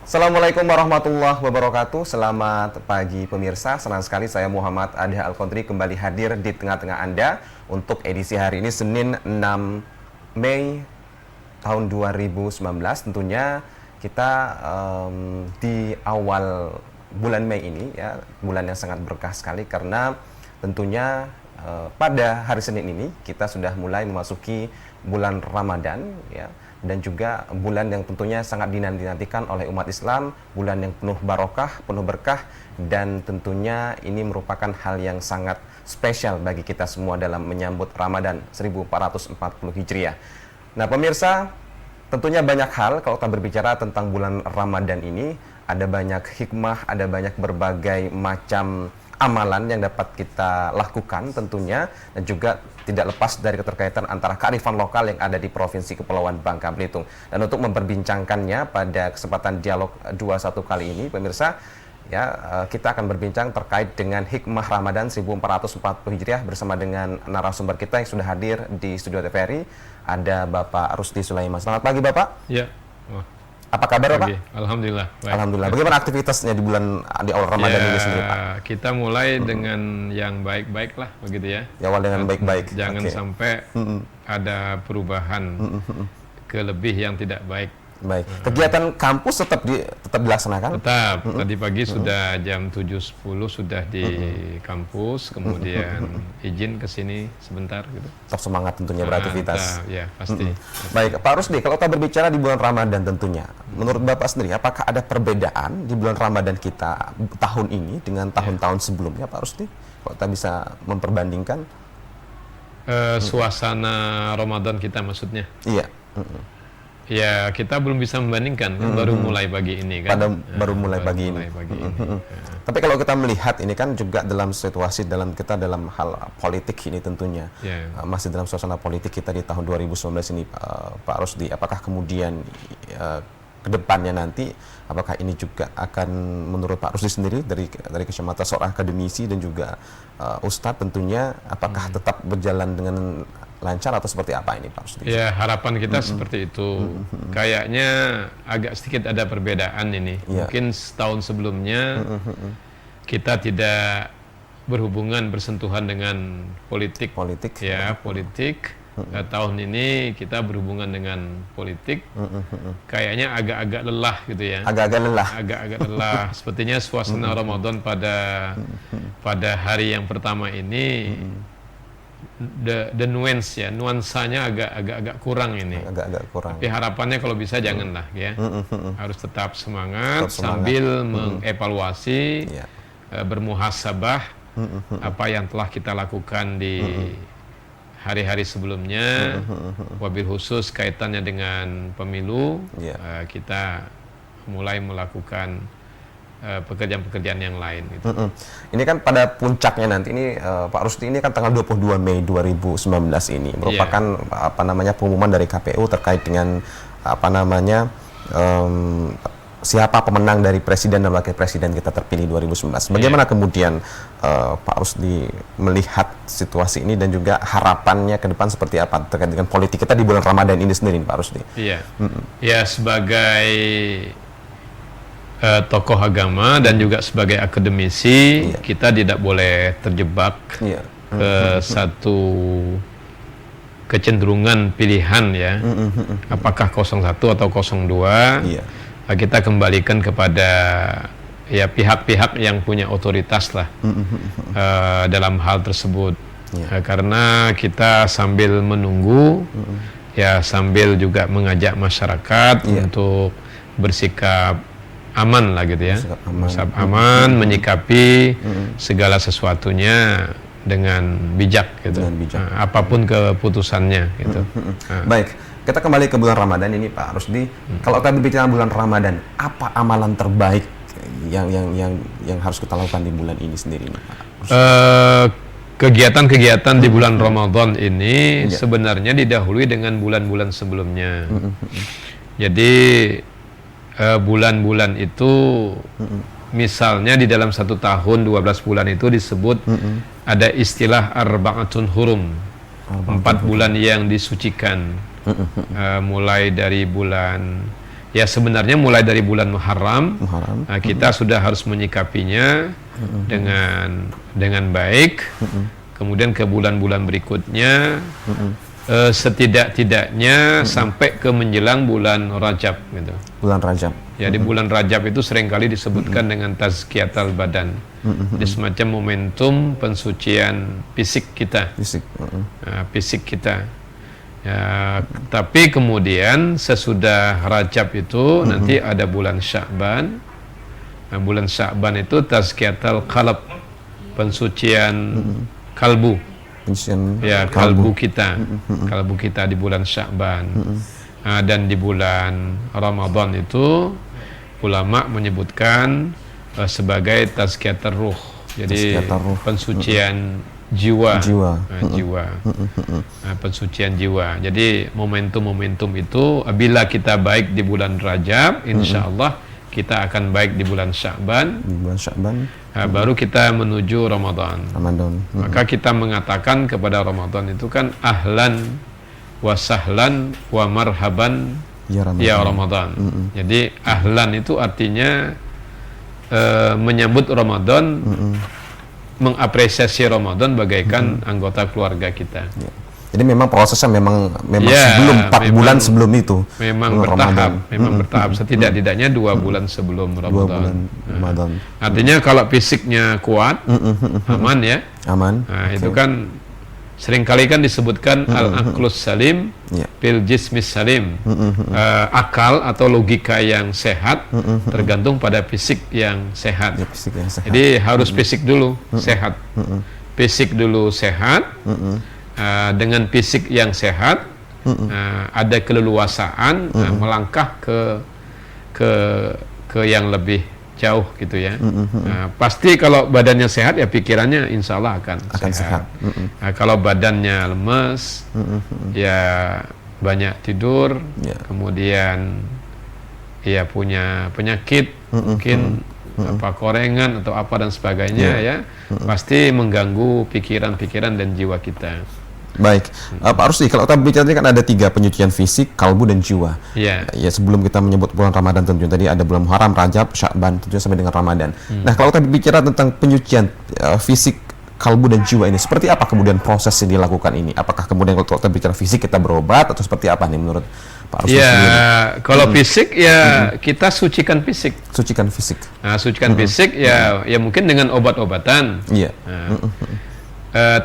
Assalamualaikum warahmatullahi wabarakatuh. Selamat pagi pemirsa. Senang sekali saya Muhammad Adha Al-Kontri kembali hadir di tengah-tengah Anda untuk edisi hari ini Senin 6 Mei tahun 2019. Tentunya kita di awal bulan Mei ini ya, bulan yang sangat berkah sekali karena tentunya pada hari Senin ini kita sudah mulai memasuki bulan Ramadan ya, dan juga bulan yang tentunya sangat dinanti-nantikan oleh umat Islam, bulan yang penuh barokah, penuh berkah, dan tentunya ini merupakan hal yang sangat spesial bagi kita semua dalam menyambut Ramadan 1440 Hijriah. Nah pemirsa, tentunya banyak hal kalau kita berbicara tentang bulan Ramadan ini, ada banyak hikmah, ada banyak berbagai macam amalan yang dapat kita lakukan tentunya, dan juga tidak lepas dari keterkaitan antara kearifan lokal yang ada di Provinsi Kepulauan Bangka Belitung. Dan untuk memperbincangkannya pada kesempatan dialog 21 kali ini pemirsa ya, kita akan berbincang terkait dengan hikmah Ramadan 1440 Hijriah bersama dengan narasumber kita yang sudah hadir di studio TVRI. Ada Bapak Rusdi Sulaiman. Selamat pagi Bapak. Ya. Apa kabar Bapak? Alhamdulillah. Baik. Alhamdulillah. Bagaimana aktivitasnya di awal Ramadan ini sendiri Pak? Kita mulai dengan yang baik-baik lah, begitu ya. Ya, awal dengan baik-baik. Jangan sampai ada perubahan ke lebih yang tidak baik. Baik. Kegiatan kampus tetap dilaksanakan? Tetap. Tadi pagi sudah jam 7.10 sudah di kampus, kemudian izin ke sini sebentar gitu. Tetap semangat tentunya beraktivitas. Ya, pasti. Baik, Pak Rusdi, kalau kita berbicara di bulan Ramadan tentunya, menurut Bapak sendiri, apakah ada perbedaan di bulan Ramadan kita tahun ini dengan tahun-tahun sebelumnya, Pak Rusdi? Kalau kita bisa memperbandingkan? Suasana Ramadan kita maksudnya? Iya. Ya, kita belum bisa membandingkan, kan baru mulai pagi ini kan. Baru mulai pagi ini. Tapi kalau kita melihat ini kan juga dalam situasi dalam hal politik ini tentunya. Masih dalam suasana politik kita di tahun 2019 ini Pak Rusdi, apakah kemudian ke depannya nanti apakah ini juga akan menurut Pak Rusdi sendiri dari kacamata seorang akademisi dan juga Ustadz tentunya, apakah tetap berjalan dengan lancar atau seperti apa ini Pak Rusdi? Ya, harapan kita seperti itu. Kayaknya agak sedikit ada perbedaan ini. Mungkin setahun sebelumnya kita tidak bersentuhan dengan politik. Politik. Tahun ini kita berhubungan dengan politik. Kayaknya agak-agak lelah gitu ya. Agak-agak lelah. Sepertinya suasana Ramadan pada hari yang pertama ini the nuansanya agak kurang ini. Agak kurang. Tapi harapannya kalau bisa janganlah ya. Harus tetap semangat sambil mengevaluasi, bermuhasabah apa yang telah kita lakukan di hari-hari sebelumnya. Wabil khusus kaitannya dengan pemilu, kita mulai melakukan pekerjaan-pekerjaan yang lain gitu. Ini kan pada puncaknya nanti ini Pak Rusdi, ini kan tanggal 22 Mei 2019 ini merupakan pengumuman dari KPU terkait dengan siapa pemenang dari presiden dan wakil presiden kita terpilih 2019. Bagaimana kemudian Pak Rusdi melihat situasi ini dan juga harapannya ke depan seperti apa terkait dengan politik kita di bulan Ramadan ini sendiri Pak Rusdi? Ya, sebagai tokoh agama dan juga sebagai akademisi, kita tidak boleh terjebak ke satu kecenderungan pilihan ya. Apakah 01 atau 02? Kita kembalikan kepada ya pihak-pihak yang punya otoritas lah dalam hal tersebut. Karena kita sambil menunggu ya, sambil juga mengajak masyarakat untuk bersikap aman lah gitu ya, aman menyikapi segala sesuatunya dengan bijak gitu, apapun keputusannya gitu. Baik, kita kembali ke bulan Ramadan ini Pak Rusdi. Kalau kita berbicara bulan Ramadan, apa amalan terbaik yang harus kita lakukan di bulan ini sendiri Pak Rusdi? Kegiatan-kegiatan di bulan Ramadan ini sebenarnya didahului dengan bulan-bulan sebelumnya. Jadi bulan-bulan itu misalnya di dalam 1 tahun 12 bulan itu disebut ada istilah arba'atun hurum, 4 bulan yang disucikan, mulai dari bulan Ya sebenarnya mulai dari bulan Muharram, Muharram. Kita sudah harus menyikapinya dengan baik. Kemudian ke bulan-bulan berikutnya, setidak-tidaknya sampai ke menjelang bulan Rajab gitu. Bulan Rajab. Ya di bulan Rajab itu seringkali disebutkan dengan tazkiyatul badan. Jadi semacam momentum pensucian fisik kita. Fisik kita. Ya, tapi kemudian sesudah Rajab itu nanti ada bulan Sya'ban. Nah, bulan Sya'ban itu tazkiyatul qalb, pensucian kalbu. Ya, kalbu kita. Kalbu kita di bulan Sya'ban. Dan di bulan Ramadan itu ulama menyebutkan sebagai tazkiyatul ruh. Jadi pensucian jiwa. Pensucian jiwa. Jadi momentum-momentum itu bila kita baik di bulan Rajab, insya Allah kita akan baik di bulan Sya'ban. Baru kita menuju Ramadan. Maka kita mengatakan kepada Ramadan itu kan ahlan wa sahlan wa marhaban ya Ramadan. Jadi ahlan itu artinya menyambut Ramadan, mengapresiasi Ramadan bagaikan anggota keluarga kita. Ya. Jadi memang prosesnya memang sebelum 4 bulan sebelum itu. Memang bertahap. Setidak-tidaknya 2 bulan sebelum Ramadan. Artinya kalau fisiknya kuat, aman ya. Aman. Nah, itu kan seringkali kan disebutkan al-aqlus salim fil jismis salim. Akal atau logika yang sehat tergantung pada fisik yang sehat. Jadi harus fisik dulu sehat. Fisik dulu sehat. Dengan fisik yang sehat, ada keleluasaan melangkah ke yang lebih jauh gitu ya. Pasti kalau badannya sehat ya pikirannya insya Allah akan sehat. Kalau badannya lemes, ya banyak tidur, kemudian ya punya penyakit, mungkin korengan atau apa dan sebagainya ya, pasti mengganggu pikiran-pikiran dan jiwa kita. Baik, Pak Rusdi, kalau kita bicara kan ada 3 penyucian fisik, kalbu, dan jiwa. Ya, sebelum kita menyebut bulan Ramadan tentunya tadi ada bulan Muharram, Rajab, Sya'ban, tentunya sampai dengan Ramadan. Nah, kalau kita bicara tentang penyucian fisik, kalbu, dan jiwa ini, seperti apa kemudian proses yang dilakukan ini? Apakah kemudian kalau kita bicara fisik kita berobat atau seperti apa nih menurut Pak Rusdi? Ya, kalau fisik ya kita sucikan fisik. Sucikan fisik. Nah, sucikan fisik ya mungkin dengan obat-obatan. Iya.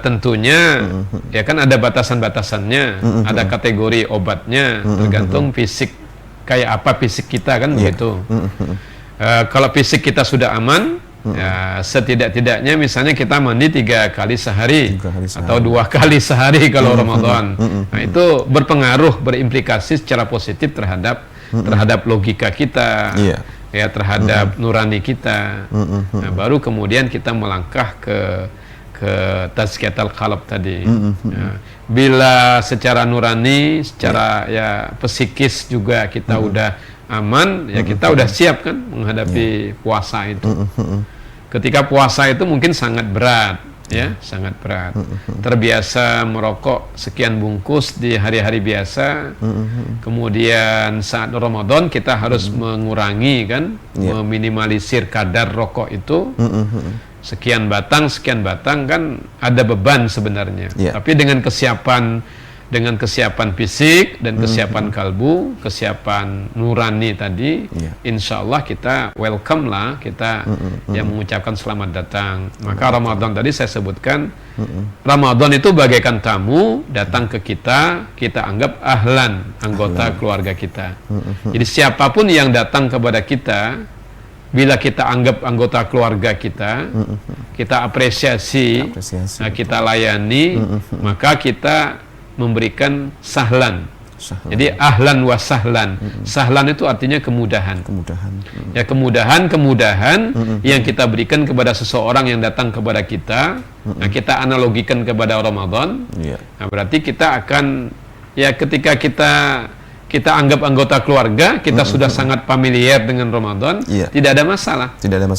Tentunya ya kan ada batasan-batasannya, ada kategori obatnya, tergantung fisik kayak apa fisik kita kan begitu. Kalau fisik kita sudah aman, ya setidak-tidaknya misalnya kita mandi 3 kali sehari atau 2 kali sehari kalau Ramadan. Nah itu berpengaruh, berimplikasi secara positif terhadap logika kita, ya terhadap nurani kita. Nah, baru kemudian kita melangkah ke tazkiyatul qalb tadi. Ya. Bila secara nurani, secara ya psikis juga kita udah aman, ya kita udah siap kan menghadapi puasa itu. Ketika puasa itu mungkin sangat berat, ya, sangat berat. Terbiasa merokok sekian bungkus di hari-hari biasa. Kemudian saat Ramadan kita harus mengurangi kan, meminimalisir kadar rokok itu. Sekian batang kan ada beban sebenarnya. Tapi dengan kesiapan fisik dan kesiapan kalbu, kesiapan nurani tadi, insya Allah kita welcome lah, kita yang mengucapkan selamat datang. Maka Ramadan tadi saya sebutkan, Ramadan itu bagaikan tamu datang ke kita anggap ahlan, anggota keluarga kita. Jadi siapapun yang datang kepada kita, bila kita anggap anggota keluarga kita, kita apresiasi, kita layani, maka kita memberikan sahlan. Jadi ahlan wa sahlan. Sahlan itu artinya kemudahan. Ya kemudahan yang kita berikan kepada seseorang yang datang kepada kita. Nah, kita analogikan kepada Ramadan. Nah, berarti kita akan ya ketika kita anggap anggota keluarga, kita sudah sangat familiar dengan Ramadan, tidak ada masalah.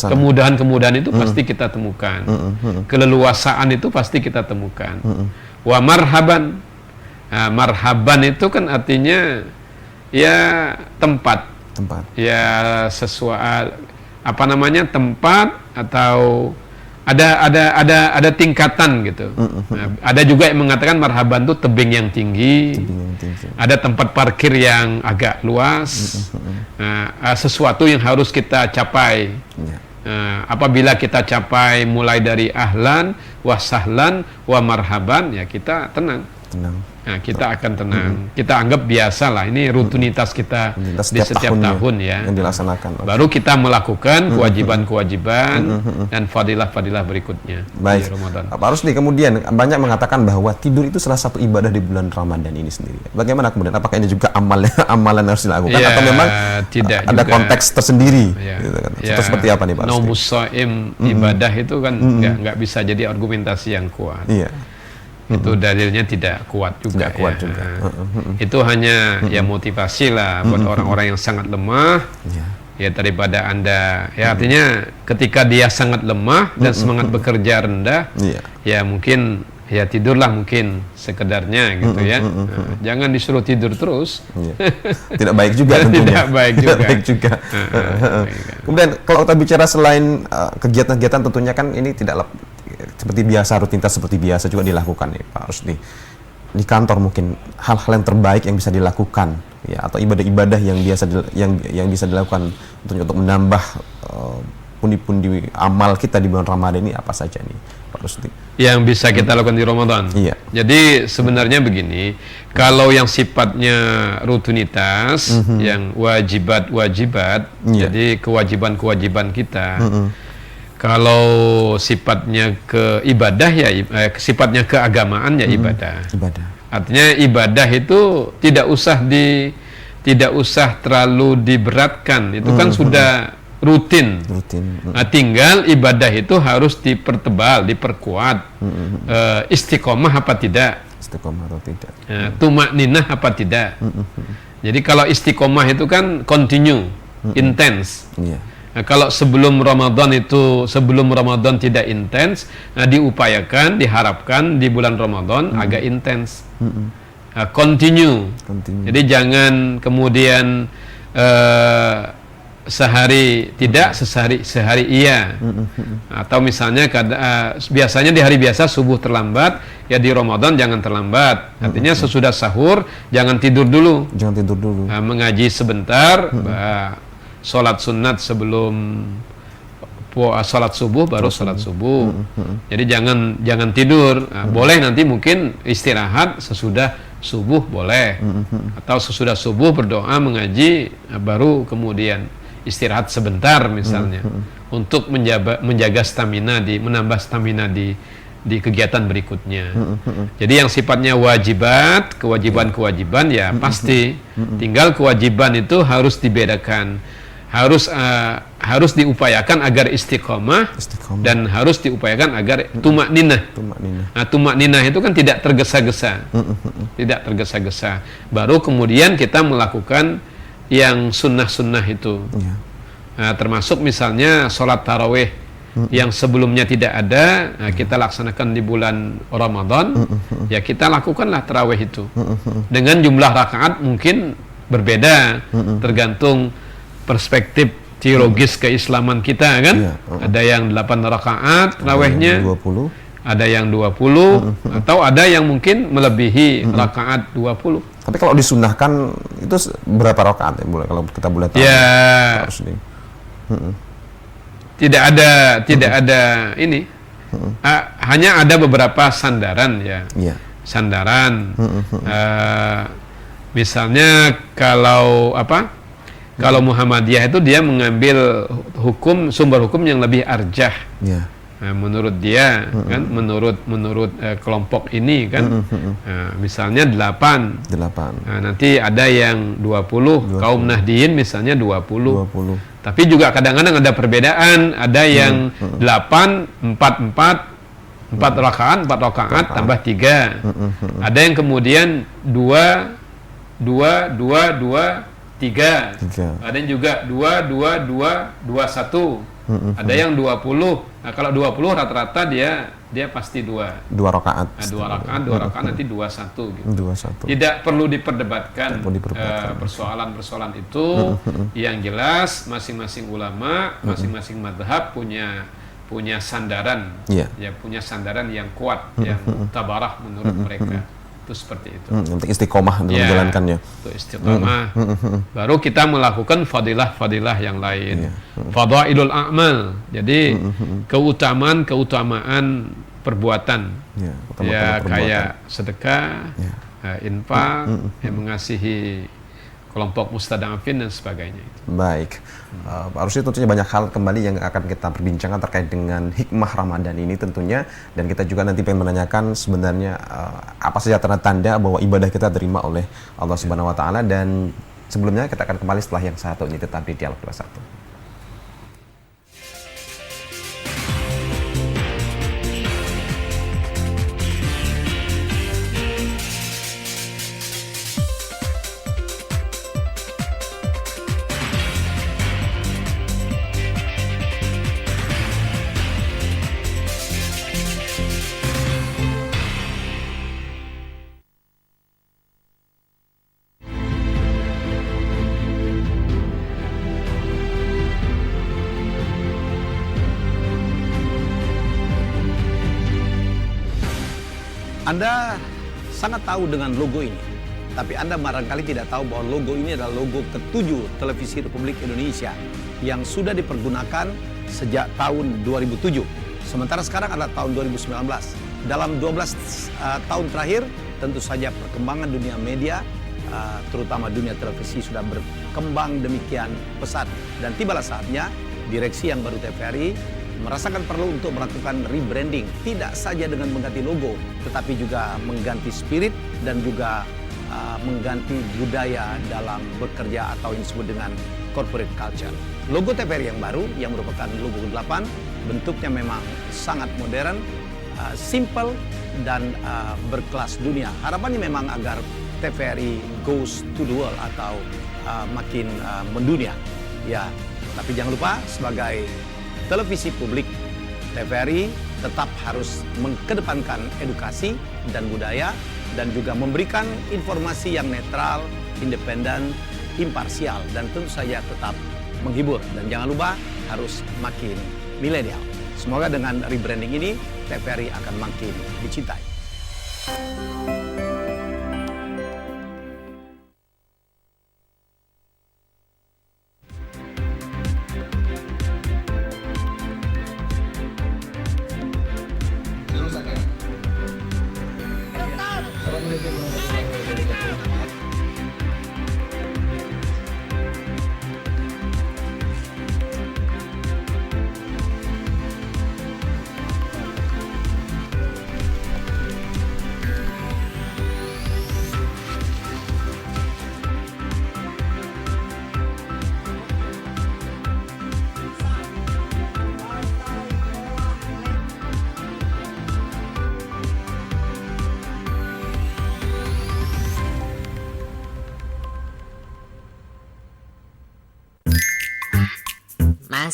Kemudahan-kemudahan itu pasti kita temukan. Keleluasaan itu pasti kita temukan. Wa marhaban. Nah, marhaban itu kan artinya ya tempat. Ya sesuai apa namanya tempat atau ada tingkatan gitu. Nah, ada juga yang mengatakan marhaban itu tebing yang tinggi. Ada tempat parkir yang agak luas. Nah, sesuatu yang harus kita capai. Apabila kita capai mulai dari ahlan, wa sahlan, wa marhaban, ya kita tenang. Nah, kita akan tenang. Kita anggap biasa lah. Ini rutinitas kita di setiap tahun ya. Yang dilaksanakan. Baru kita melakukan kewajiban-kewajiban dan fadilah-fadilah berikutnya di Ramadan. Pak Rusdi, kemudian banyak mengatakan bahwa tidur itu salah satu ibadah di bulan Ramadan ini sendiri. Bagaimana kemudian? Apakah ini juga amalan yang harus dilakukan ya, atau memang tidak ada juga konteks tersendiri? Ya, gitu kan? Ya, seperti apa nih Pak Rusdi? Naumus shaim, ibadah itu kan nggak bisa jadi argumentasi yang kuat. Iya. Itu dalilnya tidak kuat juga. Tidak kuat ya. juga. Itu hanya ya motivasi lah buat orang-orang yang sangat lemah. Ya daripada Anda, ya artinya ketika dia sangat lemah dan semangat bekerja rendah, ya mungkin ya tidurlah mungkin sekedarnya gitu ya. Jangan disuruh tidur terus. Tidak baik juga tentunya. Tidak baik juga. Tidak baik juga. Kemudian kalau kita bicara selain kegiatan-kegiatan, tentunya kan ini tidak seperti biasa, rutinitas seperti biasa juga dilakukan nih Pak Rusdi. Di kantor mungkin hal-hal yang terbaik yang bisa dilakukan ya, atau ibadah-ibadah yang bisa dilakukan untuk menambah pundi-pundi amal kita di bulan Ramadan ini apa saja nih Pak Rusdi? Yang bisa kita lakukan di Ramadan. Iya. Jadi sebenarnya begini, kalau yang sifatnya rutinitas, yang wajibat, jadi kewajiban-kewajiban kita. Kalau sifatnya ke ibadah ya sifatnya keagamaan ya ibadah. Artinya ibadah itu tidak usah terlalu diberatkan. Itu kan sudah rutin. Nah, tinggal ibadah itu harus dipertebal, diperkuat. Istiqomah apa tidak? Tumakninah apa tidak? Jadi kalau istiqomah itu kan continue, intens. Nah, kalau sebelum Ramadan tidak intens, nah diupayakan, diharapkan di bulan Ramadan agak intens. Continue. Jadi jangan kemudian sehari tidak, sehari iya. Atau misalnya biasanya di hari biasa subuh terlambat, ya di Ramadan jangan terlambat. Artinya sesudah sahur jangan tidur dulu. Nah, mengaji sebentar. Sholat sunat sebelum sholat subuh, baru sholat subuh. Jadi jangan tidur. Nah, boleh nanti mungkin istirahat sesudah subuh boleh, atau sesudah subuh berdoa mengaji, baru kemudian istirahat sebentar misalnya, untuk menjaga stamina, menambah stamina di kegiatan berikutnya. Jadi yang sifatnya kewajiban ya pasti. Tinggal kewajiban itu harus dibedakan. Harus diupayakan agar istiqomah dan harus diupayakan agar tumakninah. Nah, tumakninah itu kan tidak tergesa-gesa. Baru kemudian kita melakukan yang sunnah-sunnah itu. Nah, termasuk misalnya sholat tarawih yang sebelumnya tidak ada, nah, kita laksanakan di bulan Ramadan. Ya kita lakukanlah tarawih itu. Dengan jumlah rakaat mungkin berbeda, tergantung perspektif teologis keislaman kita kan. Ada yang 8 rakaat tarawihnya, ada yang 20, atau ada yang mungkin melebihi rakaat 20. Tapi kalau disunahkan itu berapa rakaat ya kalau kita boleh tahu? Ya, tidak ada ini. Hanya ada beberapa sandaran ya. Sandaran. Misalnya kalau Muhammadiyah itu dia mengambil sumber hukum yang lebih arjah. Nah, menurut dia kan, menurut kelompok ini kan, misalnya 8. Nah, nanti ada yang 20. Kaum Nahdiyin misalnya 20. Tapi juga kadang-kadang ada perbedaan, ada yang 8, 4 rakaat tambah 3. Ada yang kemudian 2, 3 3. Ada yang juga 2, 2, 2, 21. Ada yang 20. Nah, kalau 20 rata-rata dia pasti 2. 2 rakaat. Nah, 2 rakaat nanti 21 gitu. 21. Tidak perlu diperdebatkan, persoalan itu. Yang jelas masing-masing ulama, masing-masing madhab punya sandaran, ya punya sandaran yang kuat, yang tabarah menurut mereka. Itu seperti itu. Untuk istiqomah dalam menjalankannya. Untuk istiqomah. Baru kita melakukan fadilah-fadilah yang lain. Fadailul a'mal. Jadi keutamaan perbuatan. Kayak sedekah, infak, mengasihi kelompok mustadafin dan sebagainya. Baik, Pak Rusdi, tentunya banyak hal kembali yang akan kita perbincangkan terkait dengan hikmah Ramadan ini tentunya, dan kita juga nanti pengen menanyakan sebenarnya apa saja tanda-tanda bahwa ibadah kita terima oleh Allah Subhanahu Wa Taala. Dan sebelumnya kita akan kembali setelah yang satu ini, tetap di Dialog 21. Anda sangat tahu dengan logo ini, tapi Anda barangkali tidak tahu bahwa logo ini adalah logo ke-7 Televisi Republik Indonesia yang sudah dipergunakan sejak tahun 2007. Sementara sekarang adalah tahun 2019. Dalam 12 tahun terakhir, tentu saja perkembangan dunia media, terutama dunia televisi, sudah berkembang demikian pesat. Dan tibalah saatnya direksi yang baru TVRI merasakan perlu untuk melakukan rebranding, tidak saja dengan mengganti logo, tetapi juga mengganti spirit dan juga mengganti budaya dalam bekerja atau yang disebut dengan corporate culture. Logo TVRI yang baru, yang merupakan logo ke-8, bentuknya memang sangat modern, simple, dan berkelas dunia. Harapannya memang agar TVRI goes to the world atau makin mendunia. Ya, tapi jangan lupa sebagai televisi publik, TVRI tetap harus mengedepankan edukasi dan budaya dan juga memberikan informasi yang netral, independen, imparsial, dan tentu saja tetap menghibur. Dan jangan lupa harus makin milenial. Semoga dengan rebranding ini TVRI akan makin dicintai.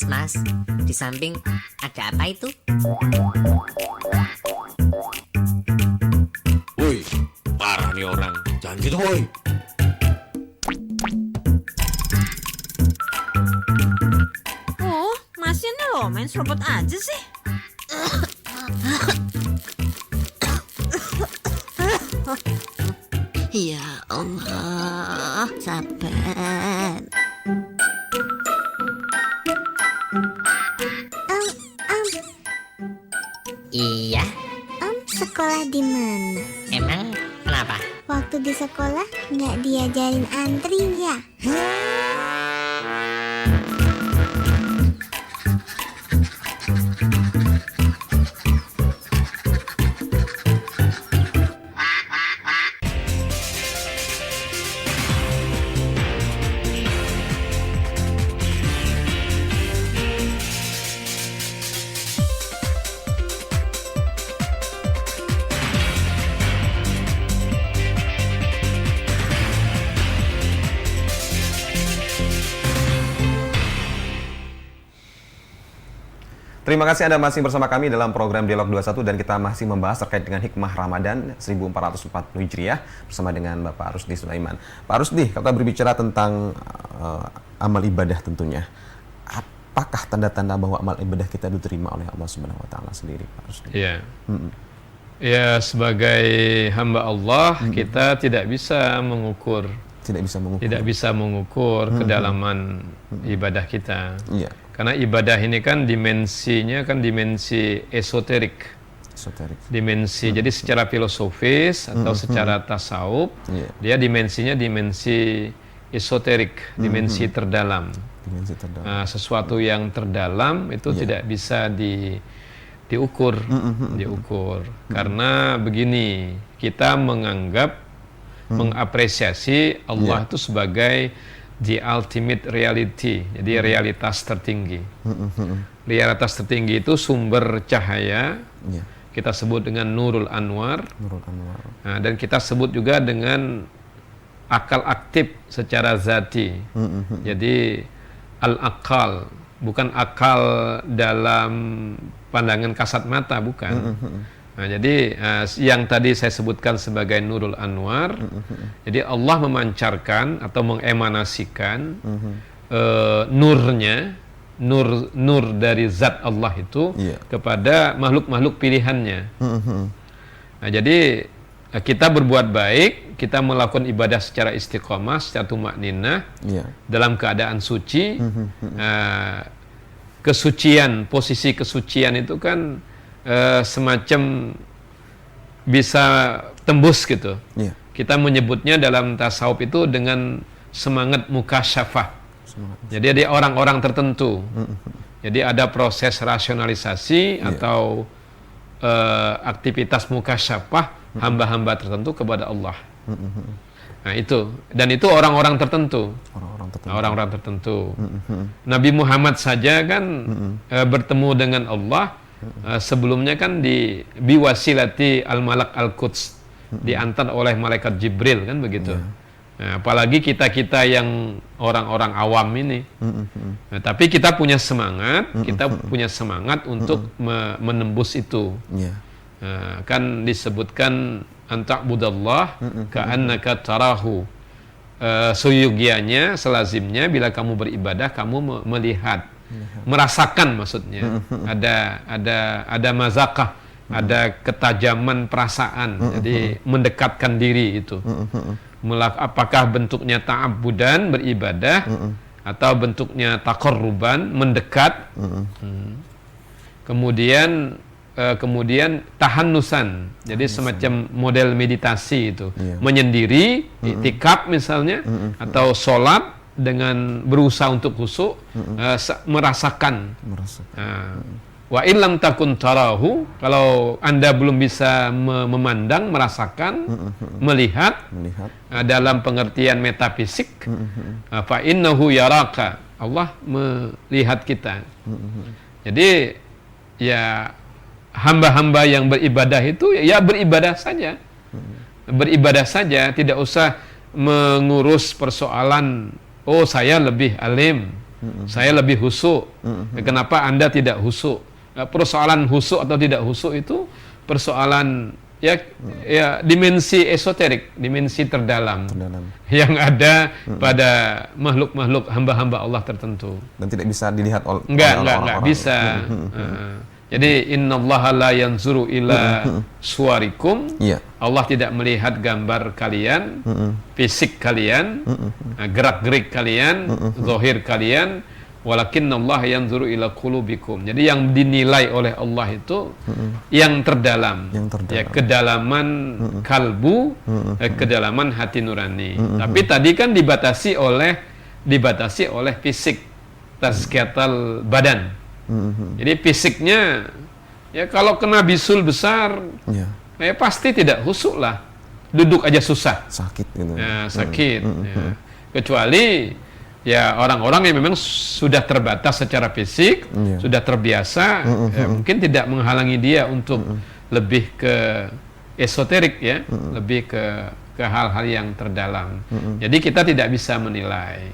Mas, di samping ada apa itu? Woi, parah nih orang. Jangan gitu, woi. Oh, masih nih loh, main serobot aja sih. Ya Allah, sabar. Iya. Om sekolah di mana? Emang kenapa? Waktu di sekolah nggak diajarin antri ya? Terima kasih Anda masih bersama kami dalam program Dialog 21 dan kita masih membahas terkait dengan hikmah Ramadan 1440 Hijriah bersama dengan Bapak Rusdi Sulaiman. Pak Rusdi, kalau kita berbicara tentang amal ibadah tentunya, apakah tanda-tanda bahwa amal ibadah kita diterima oleh Allah Subhanahu wa taala sendiri, Pak Rusdi? Ya. Ya, sebagai hamba Allah, kita tidak bisa mengukur kedalaman ibadah kita. Iya. Karena ibadah ini kan dimensinya kan dimensi esoterik. Dimensi. Jadi secara filosofis atau secara tasawuf, dia dimensinya dimensi esoterik, dimensi terdalam. Sesuatu yang terdalam itu tidak bisa diukur. Karena begini, kita mengapresiasi Allah itu sebagai the ultimate reality, jadi realitas tertinggi. Realitas tertinggi itu sumber cahaya, kita sebut dengan Nurul Anwar. Nah, dan kita sebut juga dengan akal aktif secara zati. Jadi al-akal, bukan akal dalam pandangan kasat mata, bukan. Nah, jadi yang tadi saya sebutkan sebagai Nurul Anwar, jadi Allah memancarkan atau mengemanasikan nurnya, nur dari zat Allah itu kepada makhluk-makhluk pilihannya. Nah, jadi kita berbuat baik, kita melakukan ibadah secara istiqomah, secara tumakninah, dalam keadaan suci. Kesucian, posisi kesucian itu kan semacam bisa tembus gitu. Kita menyebutnya dalam tasawuf itu dengan semangat mukasyafah. Jadi ada orang-orang tertentu. Jadi ada proses rasionalisasi atau aktivitas mukasyafah hamba-hamba tertentu kepada Allah. Nah itu, dan itu orang-orang tertentu. Orang-orang tertentu. Nabi Muhammad saja kan bertemu dengan Allah. Sebelumnya kan biwasilati al-malak al-quds, diantar oleh malaikat Jibril, kan begitu. Nah, apalagi kita yang orang-orang awam ini. Nah, tapi kita punya semangat, untuk menembus itu. Kan disebutkan anta'budallah ka'annaka tarahu. Suyugianya, selazimnya bila kamu beribadah kamu melihat, merasakan, maksudnya ada mazakah, ada ketajaman perasaan. Jadi mendekatkan diri itu. Apakah bentuknya ta'abudan, beribadah, atau bentuknya taqarruban, mendekat. Kemudian tahannusan, jadi semacam model meditasi itu, menyendiri, iktikaf misalnya, atau sholat dengan berusaha untuk khusyuk, merasakan. Wa illam takun tarahu, kalau Anda belum bisa memandang, merasakan, melihat dalam pengertian metafisik, fa innahu yaraka, Allah melihat kita. Jadi ya hamba-hamba yang beribadah itu ya beribadah saja. Beribadah saja, tidak usah mengurus persoalan, oh saya lebih alim, saya lebih khusyuk. Kenapa Anda tidak khusyuk? Persoalan khusyuk atau tidak khusyuk itu persoalan ya dimensi esoterik, dimensi terdalam yang ada pada makhluk-makhluk hamba-hamba Allah tertentu. Dan tidak bisa dilihat oleh enggak bisa. Jadi innallaha la yanzuru ila suwarikum. Allah tidak melihat gambar kalian, fisik kalian, gerak-gerik kalian, zahir kalian, walakinnallaha yanzuru ila qulubikum. Jadi yang dinilai oleh Allah itu yang terdalam. Ya, kedalaman kalbu, kedalaman hati nurani. Tapi tadi kan dibatasi oleh fisik, tazkiyatul badan. Jadi fisiknya ya kalau kena bisul besar ya pasti tidak khusyuk lah, duduk aja susah, sakit gitu. Ya, sakit. Ya. Kecuali ya orang-orang yang memang sudah terbatas secara fisik, sudah terbiasa, ya, mungkin tidak menghalangi dia untuk lebih ke esoterik, ya, lebih ke hal-hal yang terdalam. Jadi kita tidak bisa menilai,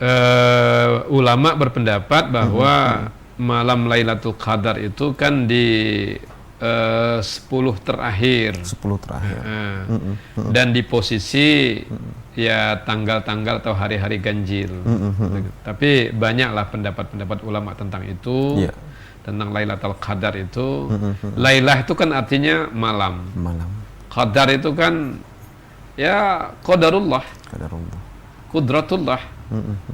ulama berpendapat bahwa malam Lailatul Qadar itu kan di 10 terakhir. 10 terakhir. Dan di posisi ya tanggal-tanggal atau hari-hari ganjil. Tapi banyaklah pendapat-pendapat ulama tentang itu. Iya. Tentang Lailatul Qadar itu. Lailah itu kan artinya malam. Malam. Qadar itu kan ya qadarullah, Qadarullah. qudratullah.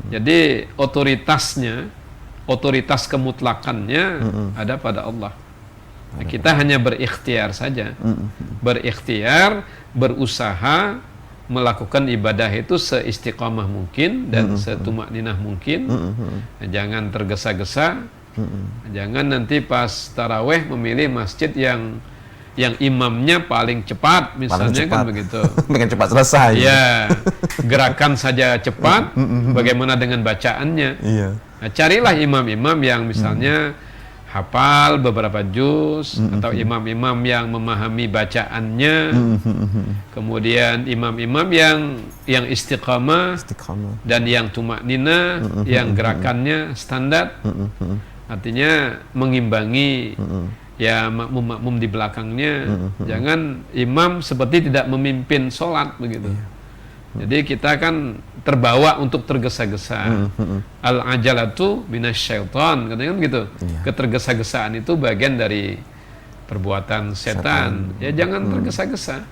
Jadi otoritas kemutlakannya ada pada Allah. Nah, kita hanya berikhtiar saja. Berikhtiar, berusaha melakukan ibadah itu seistiqamah mungkin dan setumakninah mungkin. Nah, jangan tergesa-gesa. Jangan nanti pas taraweh memilih masjid yang imamnya paling cepat, misalnya kan begitu. Dengan cepat selesai. Ya, gerakan saja cepat. Bagaimana dengan bacaannya? Iya. Nah, carilah imam-imam yang misalnya hafal beberapa juz, atau imam-imam yang memahami bacaannya. Kemudian imam-imam yang istiqamah dan yang tumaknina, yang gerakannya standar. Artinya mengimbangi ya makmum-makmum di belakangnya. Jangan imam seperti tidak memimpin sholat begitu. Jadi kita kan terbawa untuk tergesa-gesa. Al-ajalatu minasyaiton, katanya kan gitu. Ketergesa-gesaan itu bagian dari perbuatan setan. Ya jangan tergesa-gesa.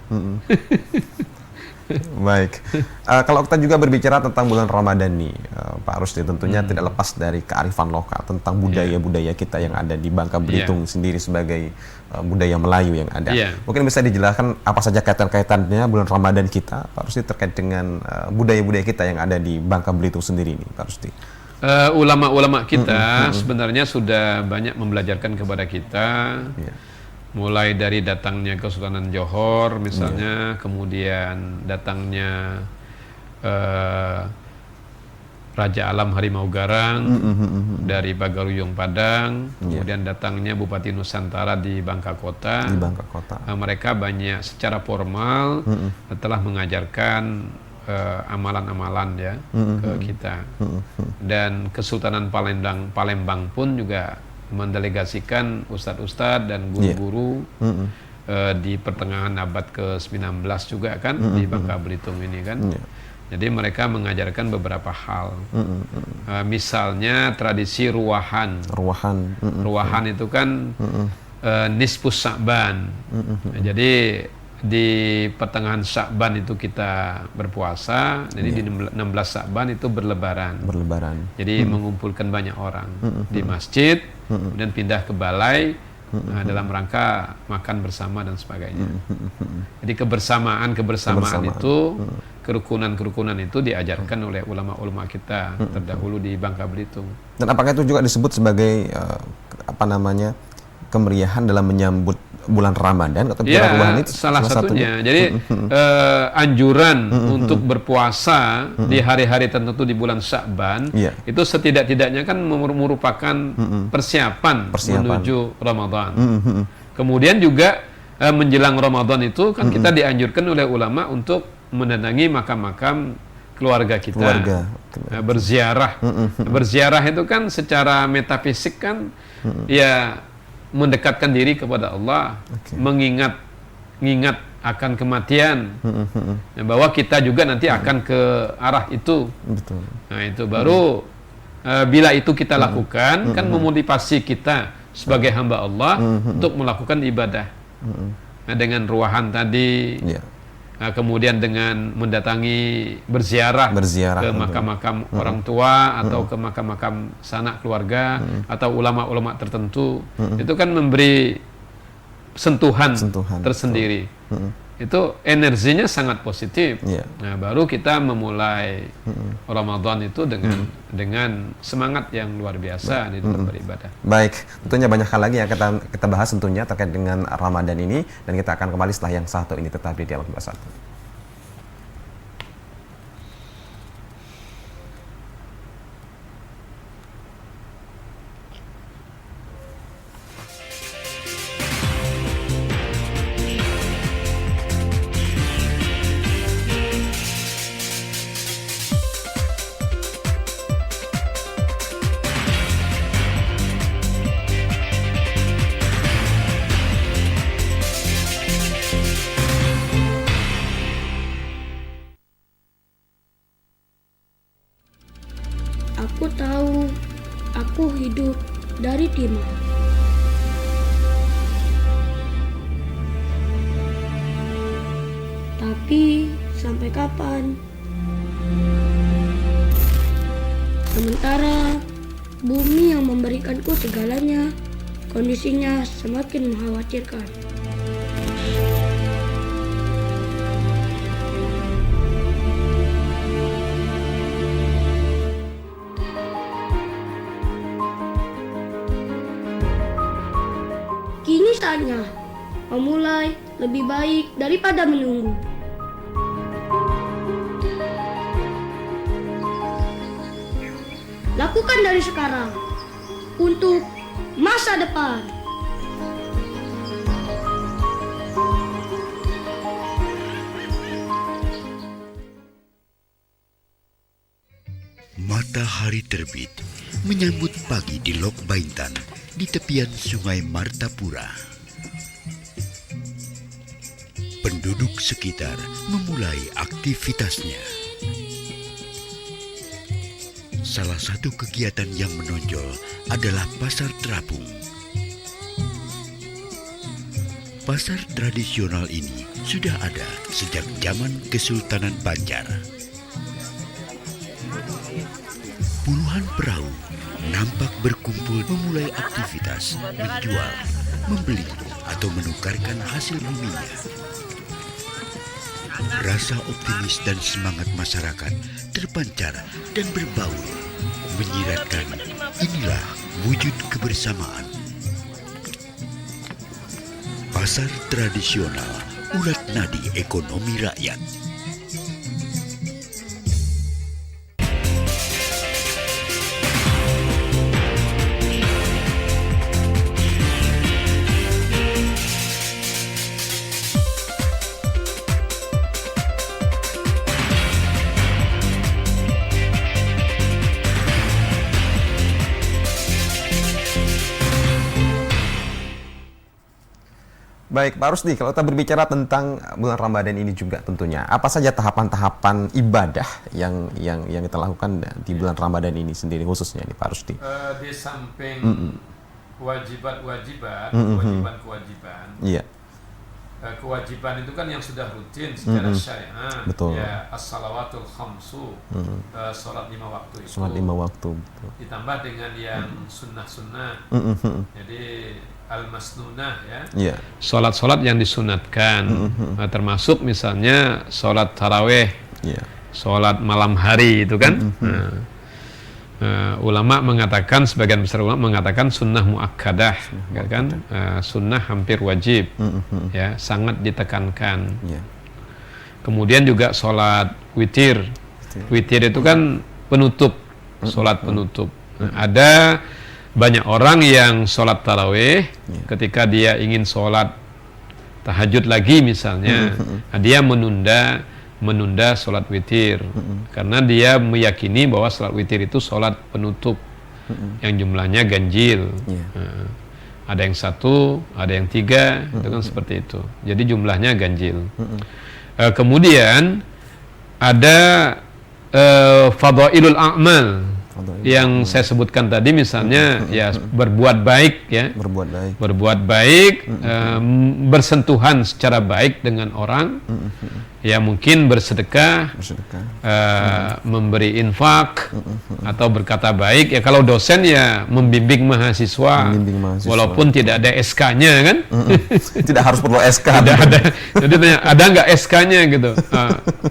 Baik. Kalau kita juga berbicara tentang bulan Ramadan nih, Pak Rusdi, tentunya tidak lepas dari kearifan lokal tentang budaya-budaya kita yang ada di Bangka Belitung sendiri sebagai budaya Melayu yang ada. Mungkin bisa dijelaskan apa saja kaitan-kaitannya bulan Ramadan kita, Pak Rusdi, terkait dengan budaya-budaya kita yang ada di Bangka Belitung sendiri nih, Pak Rusdi. Ulama-ulama kita sebenarnya sudah banyak membelajarkan kepada kita. Mulai dari datangnya Kesultanan Johor misalnya, kemudian datangnya Raja Alam Harimau Garang dari Bagaluyung Padang, kemudian datangnya Bupati Nusantara di Bangka Kota. Mereka banyak secara formal telah mengajarkan amalan-amalan ya ke kita. Dan Kesultanan Palembang pun juga mendelegasikan ustadz-ustadz dan guru-guru di pertengahan abad ke-19 juga kan di Bangka Belitung ini kan. Jadi mereka mengajarkan beberapa hal. Misalnya tradisi ruwahan. Ruwahan itu kan nisfus Sya'ban. Jadi di pertengahan Sya'ban itu kita berpuasa. Jadi di 16 Sya'ban itu berlebaran. Jadi mengumpulkan banyak orang di masjid, kemudian pindah ke balai dalam rangka makan bersama dan sebagainya. Jadi kebersamaan itu, kerukunan itu diajarkan oleh ulama-ulama kita terdahulu di Bangka Belitung. Dan apakah itu juga disebut sebagai kemeriahan dalam menyambut bulan Ramadan atau bulan Ramadan itu salah satunya. Jadi anjuran untuk berpuasa di hari-hari tertentu di bulan Sya'ban itu setidak-tidaknya kan merupakan persiapan menuju Ramadan. Kemudian juga menjelang Ramadan itu kan kita dianjurkan oleh ulama untuk mendatangi makam-makam keluarga kita. Berziarah. Berziarah itu kan secara metafisik kan ya mendekatkan diri kepada Allah, mengingat akan kematian, bahwa kita juga nanti akan ke arah itu. Nah itu baru bila itu kita lakukan kan memotivasi kita sebagai hamba Allah untuk melakukan ibadah. Nah, dengan ruwahan tadi, kemudian dengan mendatangi berziarah ke makam-makam orang tua atau ke makam-makam sanak keluarga atau ulama-ulama tertentu, itu kan memberi sentuhan tersendiri. Itu energinya sangat positif. Nah, baru kita memulai Ramadan itu dengan semangat yang luar biasa di dalam beribadah. Baik, tentunya banyak hal lagi yang kita bahas tentunya terkait dengan Ramadan ini, dan kita akan kembali setelah yang satu ini, tetap di Dialog 21. hidup dari timah. Tapi sampai kapan? Sementara bumi yang memberikanku segalanya, kondisinya semakin mengkhawatirkan. Kini saatnya memulai lebih baik daripada menunggu. Lakukan dari sekarang untuk masa depan. Matahari terbit menyambut pagi di Lok Baintan di tepian Sungai Martapura. Penduduk sekitar memulai aktivitasnya. Salah satu kegiatan yang menonjol adalah pasar terapung. Pasar tradisional ini sudah ada sejak zaman Kesultanan Banjar. Puluhan perahu nampak berkumpul memulai aktivitas menjual, membeli, atau menukarkan hasil buminya. Rasa optimis dan semangat masyarakat terpancar dan berbaur, menyiratkan inilah wujud kebersamaan. Pasar tradisional urat nadi ekonomi rakyat. Baik, Pak Rusdi, kalau kita berbicara tentang bulan Ramadan ini juga tentunya, apa saja tahapan-tahapan ibadah yang kita lakukan di bulan Ramadan ini sendiri khususnya nih Pak Rusdi? Di samping kewajiban, Iya. kewajiban itu kan yang sudah rutin secara syariah. Betul. Ya, as-salawatul khamsu, sholat 5 waktu itu. Sholat 5 waktu. Betul. Ditambah dengan yang sunnah-sunnah. Jadi al-masnunah ya. Yeah. Sholat-sholat yang disunatkan, termasuk misalnya sholat taraweh, sholat malam hari itu kan. Ulama mengatakan, sebagian besar ulama mengatakan sunnah muakkadah, kan? Sunnah hampir wajib, ya, sangat ditekankan. Kemudian juga sholat witir. Witir itu kan penutup, sholat penutup. Ada banyak orang yang sholat taraweh ketika dia ingin sholat tahajud lagi misalnya, dia menunda sholat witir karena dia meyakini bahwa sholat witir itu sholat penutup yang jumlahnya ganjil. Ada yang 1, ada yang 3, itu kan seperti itu. Jadi jumlahnya ganjil. Kemudian ada fadailul a'mal yang saya sebutkan tadi, misalnya ya berbuat baik, ya, berbuat baik, bersentuhan secara baik dengan orang, ya mungkin bersedekah, memberi infak, atau berkata baik. Ya kalau dosen ya membimbing mahasiswa, walaupun tidak ada SK-nya kan. Tidak harus perlu SK. Tidak ada. Jadi tanya, ada nggak SK-nya gitu?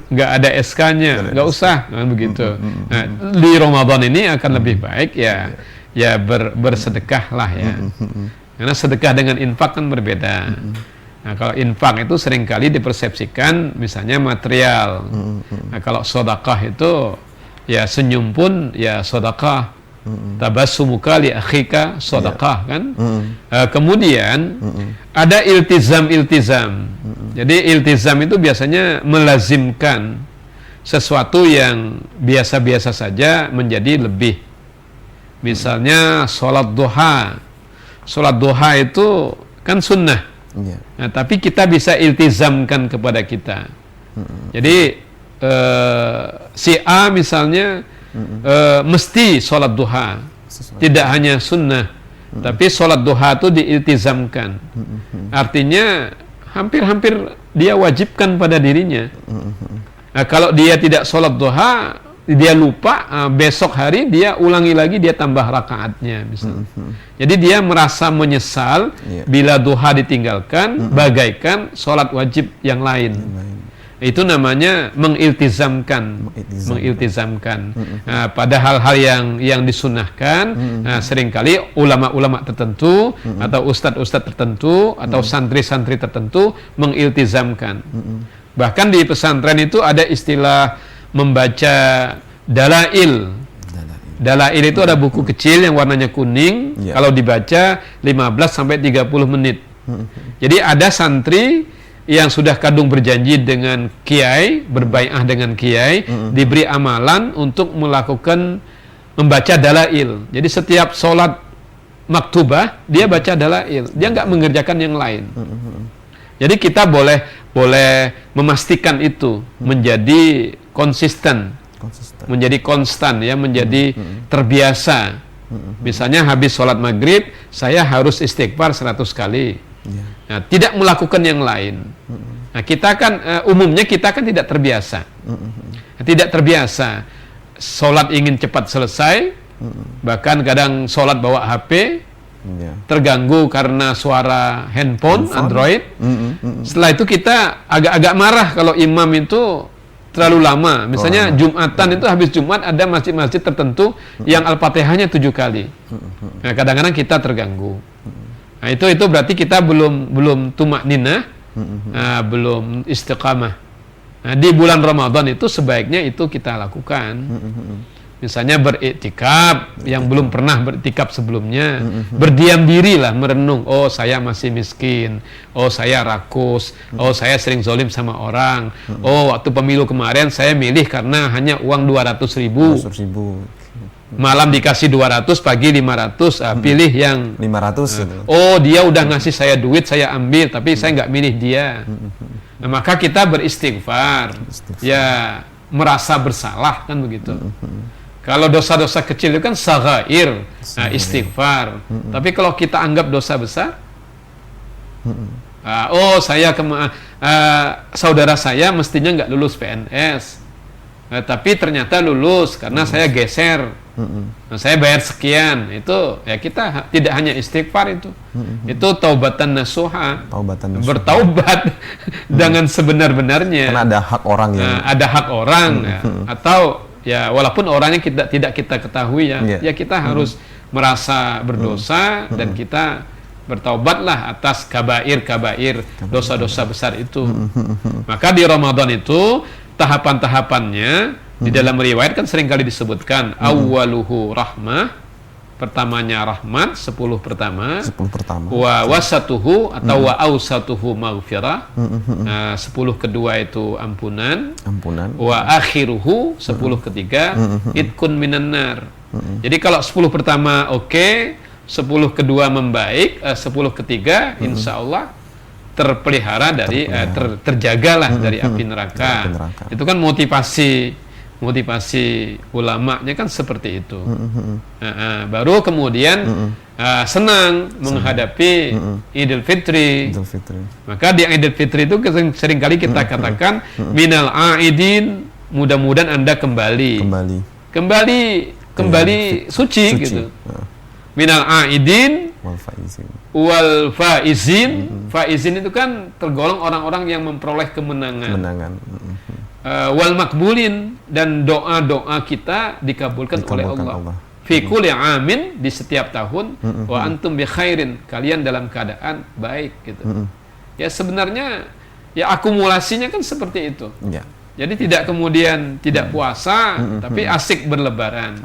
Nggak ada SK-nya, nggak usah, kan begitu. Nah, di Ramadan ini akan lebih baik ya bersedekah lah ya. Karena sedekah dengan infak kan berbeda. Nah, kalau infak itu seringkali dipersepsikan misalnya material. Nah, kalau sedekah itu ya senyum pun ya sedekah. Tabassumuka li akhika sedekah kan. Kemudian ada iltizam. Jadi iltizam itu biasanya melazimkan sesuatu yang biasa-biasa saja menjadi lebih. Misalnya sholat duha. Sholat duha itu kan sunnah. Nah, tapi kita bisa iltizamkan kepada kita. Jadi si A misalnya mesti sholat duha. tidak hanya sunnah, tapi sholat duha itu diiltizamkan. Artinya hampir-hampir dia wajibkan pada dirinya. Nah, kalau dia tidak sholat duha, dia lupa, besok hari dia ulangi lagi, dia tambah rakaatnya misalnya. Jadi dia merasa menyesal bila duha ditinggalkan, bagaikan sholat wajib yang lain. Itu namanya mengiltizamkan. Nah, pada hal-hal yang disunahkan, seringkali ulama-ulama tertentu atau ustadz-ustadz tertentu atau santri-santri tertentu mengiltizamkan. Bahkan di pesantren itu ada istilah membaca dalail. Dalail itu ada buku kecil yang warnanya kuning, kalau dibaca 15 sampai 30 menit. Jadi ada santri yang sudah kadung berjanji dengan kiai, berbai'ah dengan kiai, diberi amalan untuk melakukan membaca dalail. Jadi setiap sholat maktubah dia baca dalail, dia nggak mengerjakan yang lain. Jadi kita boleh memastikan itu menjadi konsisten, menjadi konstan, ya, menjadi terbiasa. Misalnya habis sholat maghrib saya harus istighfar 100 kali. Nah, tidak melakukan yang lain. Nah, kita kan umumnya kita kan tidak terbiasa. Tidak terbiasa. Sholat ingin cepat selesai, bahkan kadang sholat bawa HP, terganggu karena suara handphone. Android. Setelah itu kita agak-agak marah kalau imam itu terlalu lama. Misalnya Jumatan itu habis Jumat ada masjid-masjid tertentu yang Al-Fatihahnya 7 kali. Nah, kadang-kadang kita terganggu. Nah, itu berarti kita belum tumakninah, belum istiqamah. Nah, di bulan Ramadan itu sebaiknya itu kita lakukan. Misalnya beriktikaf yang belum pernah beriktikaf sebelumnya, berdiam diri lah, merenung, oh saya masih miskin, oh saya rakus, oh saya sering zolim sama orang, oh waktu pemilu kemarin saya milih karena hanya uang 200.000. Malam dikasih 200, pagi 500, pilih yang 500. Oh dia udah ngasih saya duit, saya ambil, tapi saya nggak milih dia. Nah, maka kita beristighfar, ya merasa bersalah kan begitu. Kalau dosa-dosa kecil itu kan saghair, istighfar. Tapi kalau kita anggap dosa besar, oh saya saudara saya mestinya nggak lulus PNS, tapi ternyata lulus karena saya geser. Nah, saya bayar sekian, itu ya kita tidak hanya istighfar itu taubatan nasuha, bertaubat dengan sebenar-benarnya. Karena ada hak orang yang ada hak orang, ya. Atau ya walaupun orangnya tidak kita ketahui, ya kita harus merasa berdosa dan kita bertaubatlah atas kabair dosa-dosa besar itu. Maka di Ramadan itu tahapan-tahapannya di dalam riwayat kan seringkali disebutkan awwaluhu rahmah, pertamanya rahmat, 10 pertama, wa wasatuhu atau wa ausatuhu maghfirah, 10 kedua itu ampunan, wa akhiruhu 10 ketiga itkun minan nar. Jadi kalau 10 pertama oke, 10 kedua membaik, 10 ketiga insya Allah terpelihara dari terjagalah dari api neraka. Itu kan motivasi ulamanya kan seperti itu. Baru kemudian senang menghadapi Idul Fitri. Maka di Idul Fitri itu seringkali kita katakan minal aidin, mudah-mudahan Anda kembali suci gitu. Minal aidin wal faizin. Faizin itu kan tergolong orang-orang yang memperoleh kemenangan. Wal makbulin, dan doa-doa kita dikabulkan oleh Allah. Fi kulli amin, di setiap tahun, wa antum bi khairin, kalian dalam keadaan baik gitu. Ya sebenarnya ya akumulasinya kan seperti itu. Jadi tidak kemudian tidak puasa, tapi asik berlebaran.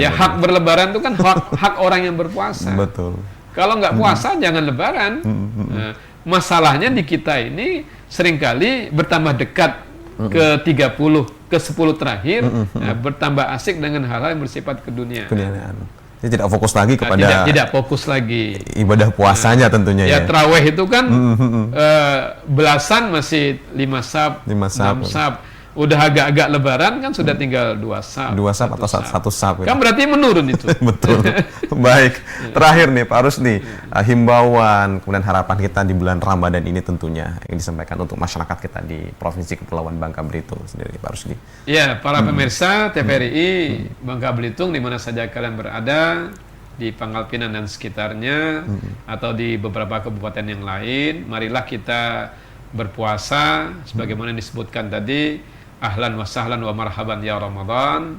Ya hak berlebaran itu kan hak orang yang berpuasa. Betul. Kalau nggak puasa jangan lebaran. Nah, masalahnya di kita ini seringkali bertambah dekat ke 30, ke 10 terakhir, bertambah asik dengan hal-hal yang bersifat keduniaan. Jadi tidak fokus lagi kepada tidak fokus lagi ibadah puasanya tentunya ya. Tarawih itu kan belasan masih 5 sab, 6 sab. udah agak-agak lebaran kan sudah tinggal 2 sap. 2 sap atau 1 sap. Kan berarti menurun itu. Betul. Baik. Terakhir nih Pak Rusdi, himbauan kemudian harapan kita di bulan Ramadan ini tentunya yang disampaikan untuk masyarakat kita di Provinsi Kepulauan Bangka Belitung sendiri, Pak Rusdi. Ya, para pemirsa TVRI Bangka Belitung di mana saja kalian berada, di Pangkal Pinang dan sekitarnya atau di beberapa kabupaten yang lain, marilah kita berpuasa sebagaimana disebutkan tadi, ahlan wa sahlan wa marhaban ya Ramadan.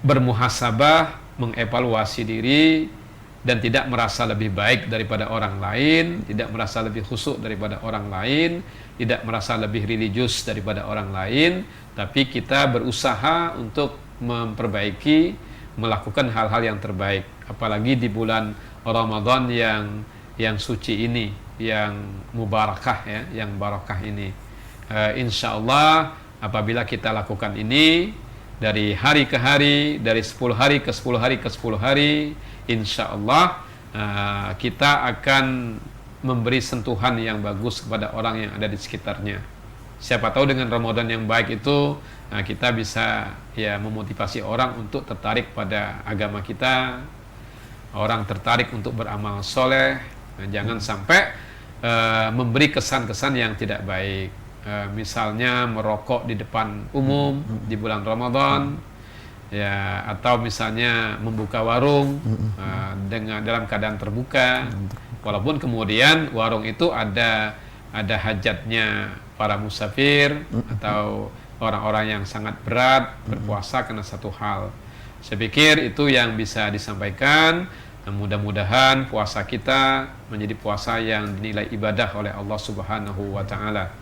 Bermuhasabah, mengevaluasi diri dan tidak merasa lebih baik daripada orang lain, tidak merasa lebih khusyuk daripada orang lain, tidak merasa lebih religius daripada orang lain, tapi kita berusaha untuk memperbaiki, melakukan hal-hal yang terbaik, apalagi di bulan Ramadan yang suci ini, yang mubarakah ya, yang barakah ini. Insya Allah apabila kita lakukan ini dari hari ke hari, dari 10 hari ke 10 hari ke 10 hari, insya Allah kita akan memberi sentuhan yang bagus kepada orang yang ada di sekitarnya. Siapa tahu dengan Ramadan yang baik itu kita bisa ya memotivasi orang untuk tertarik pada agama kita, orang tertarik untuk beramal soleh. Jangan sampai memberi kesan-kesan yang tidak baik. Misalnya merokok di depan umum di bulan Ramadan, ya, atau misalnya membuka warung dengan dalam keadaan terbuka, walaupun kemudian warung itu ada hajatnya para musafir atau orang-orang yang sangat berat berpuasa karena satu hal. Saya pikir itu yang bisa disampaikan. Mudah-mudahan puasa kita menjadi puasa yang dinilai ibadah oleh Allah Subhanahu wa Ta'ala.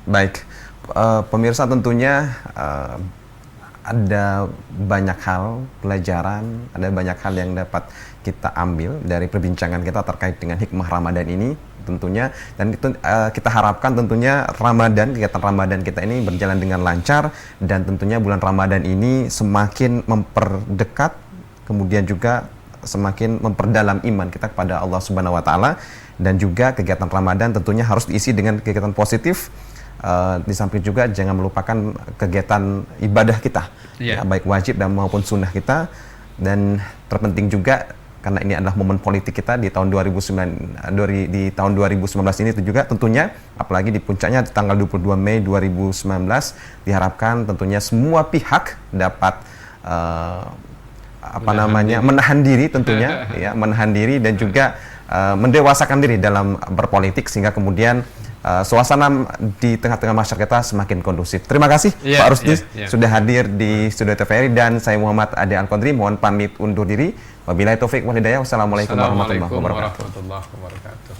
Baik, pemirsa, tentunya ada banyak hal pelajaran, ada banyak hal yang dapat kita ambil dari perbincangan kita terkait dengan hikmah Ramadan ini tentunya, dan itu kita harapkan tentunya kegiatan Ramadan kita ini berjalan dengan lancar, dan tentunya bulan Ramadan ini semakin memperdekat, kemudian juga semakin memperdalam iman kita kepada Allah Subhanahu wa Ta'ala, dan juga kegiatan Ramadan tentunya harus diisi dengan kegiatan positif. Di samping juga jangan melupakan kegiatan ibadah kita, ya, baik wajib dan maupun sunnah kita, dan terpenting juga karena ini adalah momen politik kita di tahun 2019 ini itu juga tentunya, apalagi di puncaknya di tanggal 22 Mei 2019, diharapkan tentunya semua pihak dapat menahan diri tentunya ya, menahan diri dan juga mendewasakan diri dalam berpolitik, sehingga kemudian suasana di tengah-tengah masyarakat kita semakin kondusif. Terima kasih Pak Rusdi sudah hadir di studio TVRI, dan saya Muhammad Ade Al-Qondri mohon pamit undur diri. Wabillahi taufik wal hidayah. Wassalamualaikum warahmatullahi wabarakatuh.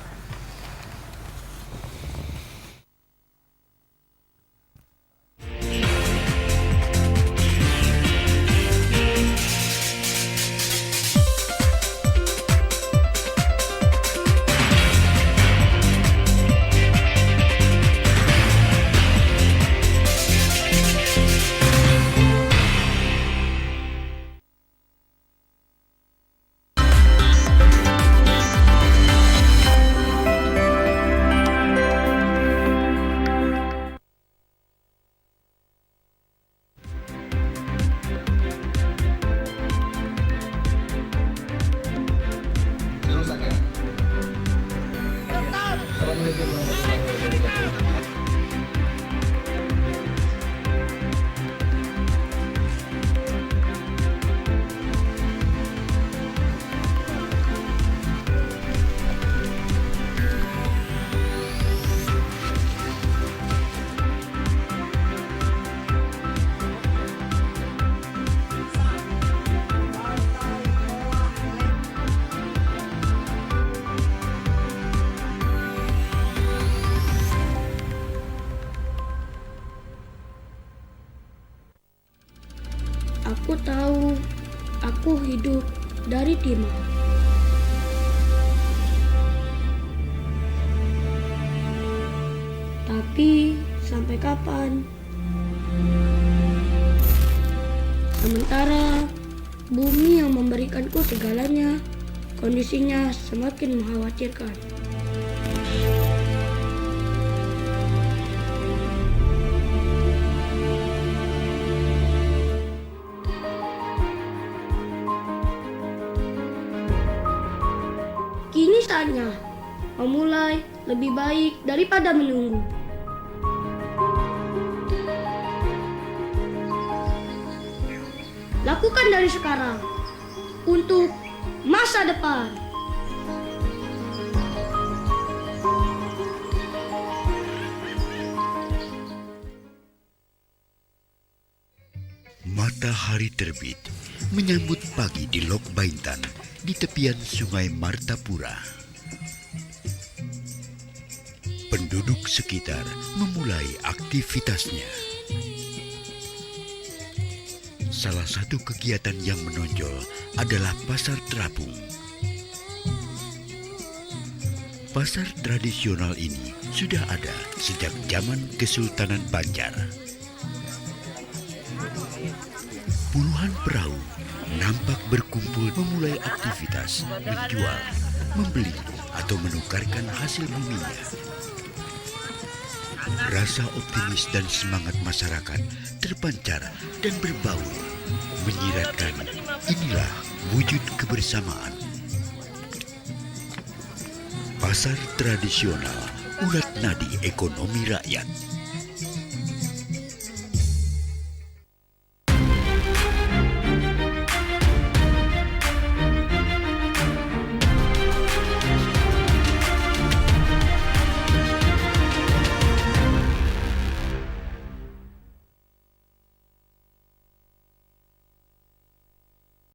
Aku tahu, aku hidup dari timah. Tapi sampai kapan? Sementara bumi yang memberikanku segalanya, kondisinya semakin mengkhawatirkan. saatnya memulai lebih baik daripada menunggu. Lakukan dari sekarang untuk masa depan. Matahari terbit menyambut pagi di Lok Baintan di tepian Sungai Martapura. Penduduk sekitar memulai aktivitasnya. Salah satu kegiatan yang menonjol adalah pasar terapung. Pasar tradisional ini sudah ada sejak zaman Kesultanan Banjar. Puluhan perahu nampak berkumpul memulai aktivitas menjual, membeli, atau menukarkan hasil buminya. Rasa optimis dan semangat masyarakat terpancar dan berbaur, menyiratkan inilah wujud kebersamaan. Pasar tradisional urat nadi ekonomi rakyat.